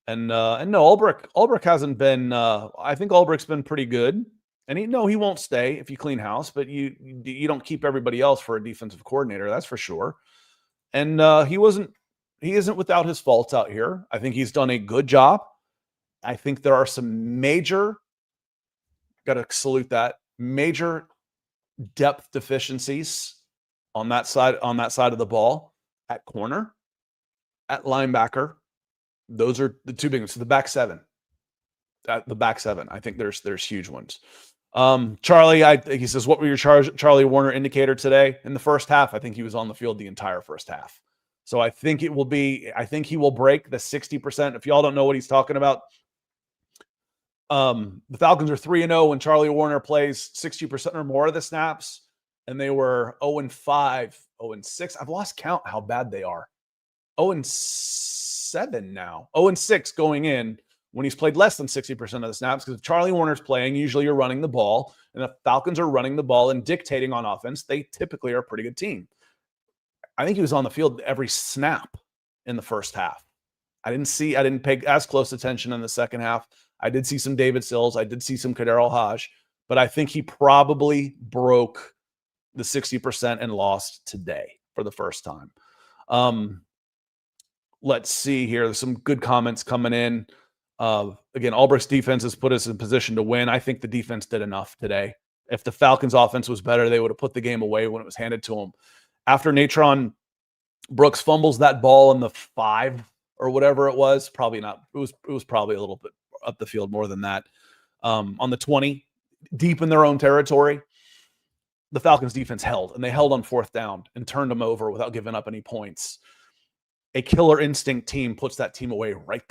and no, Ulbrich hasn't been. I think Ulbrich's been pretty good, and he won't stay if you clean house, but you don't keep everybody else for a defensive coordinator, that's for sure. And he isn't without his faults out here. I think he's done a good job. I think there are some major. Got to salute that. Major depth deficiencies on that side of the ball, at corner, at linebacker. Those are the two big ones. So the back seven. I think there's huge ones. Charlie, he says, what were your Charlie Warner indicator today? In the first half, I think he was on the field the entire first half. So I think he will break the 60%. If y'all don't know what he's talking about, the Falcons are 3-0 when Charlie Warner plays 60% or more of the snaps, and they were 0-5, 0-6. I've lost count how bad they are. 0-7 now. 0-6 going in when he's played less than 60% of the snaps, because if Charlie Warner's playing, usually you're running the ball, and the Falcons are running the ball and dictating on offense. They typically are a pretty good team. I think he was on the field every snap in the first half. I didn't pay as close attention in the second half. I did see some David Sills. I did see some Kaderl Hodge, but I think he probably broke the 60% and lost today for the first time. Let's see here. There's some good comments coming in. Again, Ulbricht's defense has put us in position to win. I think the defense did enough today. If the Falcons' offense was better, they would have put the game away when it was handed to them. After Natron Brooks fumbles that ball in the 5 or whatever it was, probably not. It was probably a little bit up the field more than that. On the 20, deep in their own territory, the Falcons defense held, and they held on fourth down and turned them over without giving up any points. A killer instinct team puts that team away right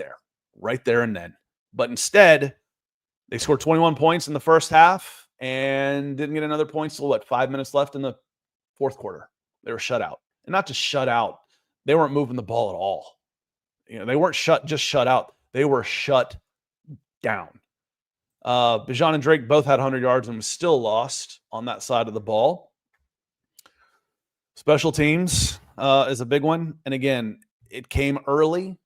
there and then. But instead, they scored 21 points in the first half and didn't get another point till 5 minutes left in the fourth quarter. They were shut out. And not just shut out, they weren't moving the ball at all. They weren't just shut out. They were shut down. Bijan and Drake both had 100 yards and was still lost on that side of the ball. Special teams is a big one. And again, it came early,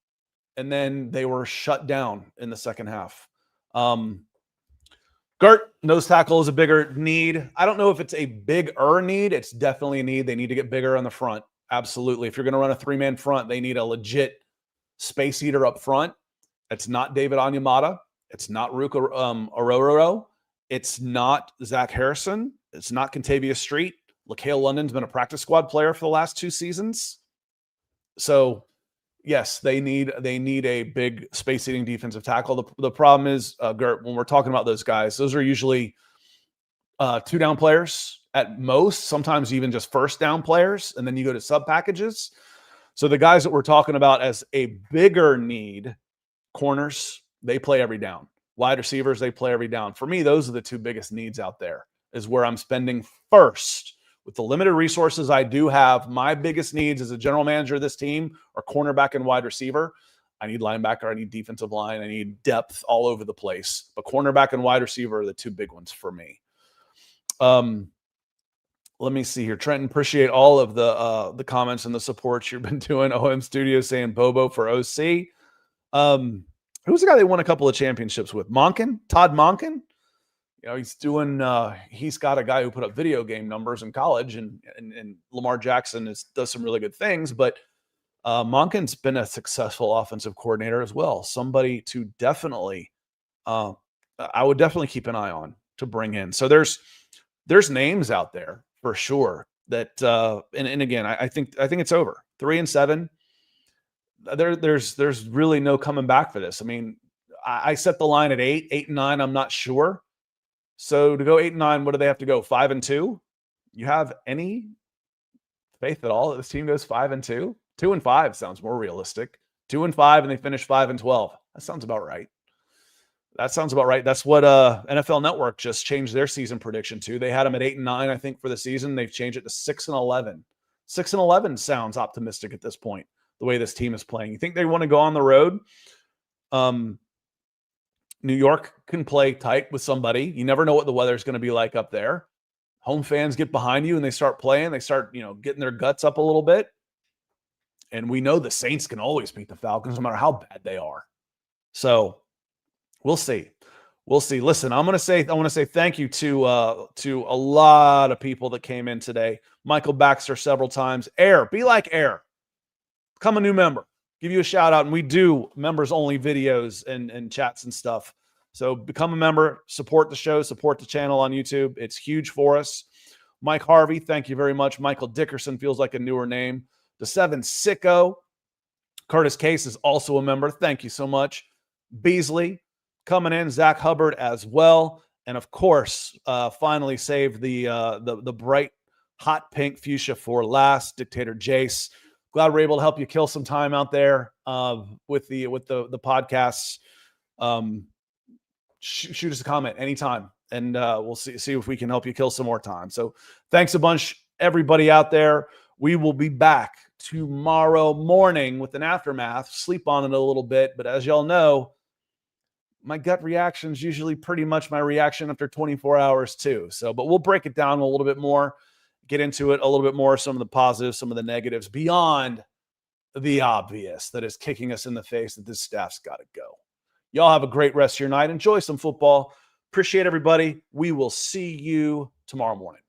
and then they were shut down in the second half. Gert, nose tackle is a bigger need. I don't know if it's a bigger need. It's definitely a need. They need to get bigger on the front. Absolutely. If you're going to run a 3-man front, they need a legit space eater up front. It's not David Onyemata. It's not Ruka Orororo. It's not Zach Harrison. It's not Contavious Street. LaCale London's been a practice squad player for the last 2 seasons. So, yes, they need a big space-eating defensive tackle. The problem is, Gert, when we're talking about those guys, those are usually 2 down players at most, sometimes even just first down players, and then you go to sub packages. So the guys that we're talking about as a bigger need, corners, they play every down. Wide receivers, they play every down. For me, those are the 2 biggest needs out there, is where I'm spending first. With the limited resources I do have, my biggest needs as a general manager of this team are cornerback and wide receiver. I need linebacker, I need defensive line, I need depth all over the place. But cornerback and wide receiver are the 2 big ones for me. Let me see here. Trenton, appreciate all of the comments and the support you've been doing. OM Studio saying Bobo for OC. Who's the guy they won a couple of championships with? Monken? Todd Monken? You know, he's got a guy who put up video game numbers in college, and Lamar Jackson does some really good things, but Monken's been a successful offensive coordinator as well. Somebody to definitely, I would definitely keep an eye on to bring in. So there's names out there for sure that, and again, I think it's over 3-7. There's really no coming back for this. I mean, I set the line at 8 and 9. I'm not sure. So to go 8 and 9, what do they have to go? 5 and 2? You have any faith at all that this team goes 5 and 2? 2 and 5 sounds more realistic. 2 and 5, and they finish 5 and 12. That sounds about right. That's what NFL Network just changed their season prediction to. They had them at 8 and 9, I think, for the season. They've changed it to 6 and 11. 6 and 11 sounds optimistic at this point, the way this team is playing. You think they want to go on the road? New York can play tight with somebody. You never know what the weather is going to be like up there. Home fans get behind you and they start playing. They start, getting their guts up a little bit. And we know the Saints can always beat the Falcons no matter how bad they are. So we'll see. Listen, I want to say thank you to a lot of people that came in today. Michael Baxter several times. Air, be like Air. Become a new member. Give you a shout out, and we do members only videos and chats and stuff. So become a member, support the show, support the channel on YouTube. It's huge for us. Mike Harvey, thank you very much. Michael Dickerson feels like a newer name. The 7 Sicko. Curtis Case is also a member. Thank you so much. Beasley coming in. Zach Hubbard as well. And of course, finally saved the bright hot pink fuchsia for last. Dictator Jace. Glad we're able to help you kill some time out there with the podcasts. Shoot us a comment anytime, and we'll see if we can help you kill some more time. So thanks a bunch, everybody out there. We will be back tomorrow morning with an aftermath. Sleep on it a little bit, but as y'all know, my gut reaction is usually pretty much my reaction after 24 hours too. So, but we'll break it down a little bit more. Get into it a little bit more, some of the positives, some of the negatives, beyond the obvious that is kicking us in the face that this staff's got to go. Y'all have a great rest of your night. Enjoy some football. Appreciate everybody. We will see you tomorrow morning.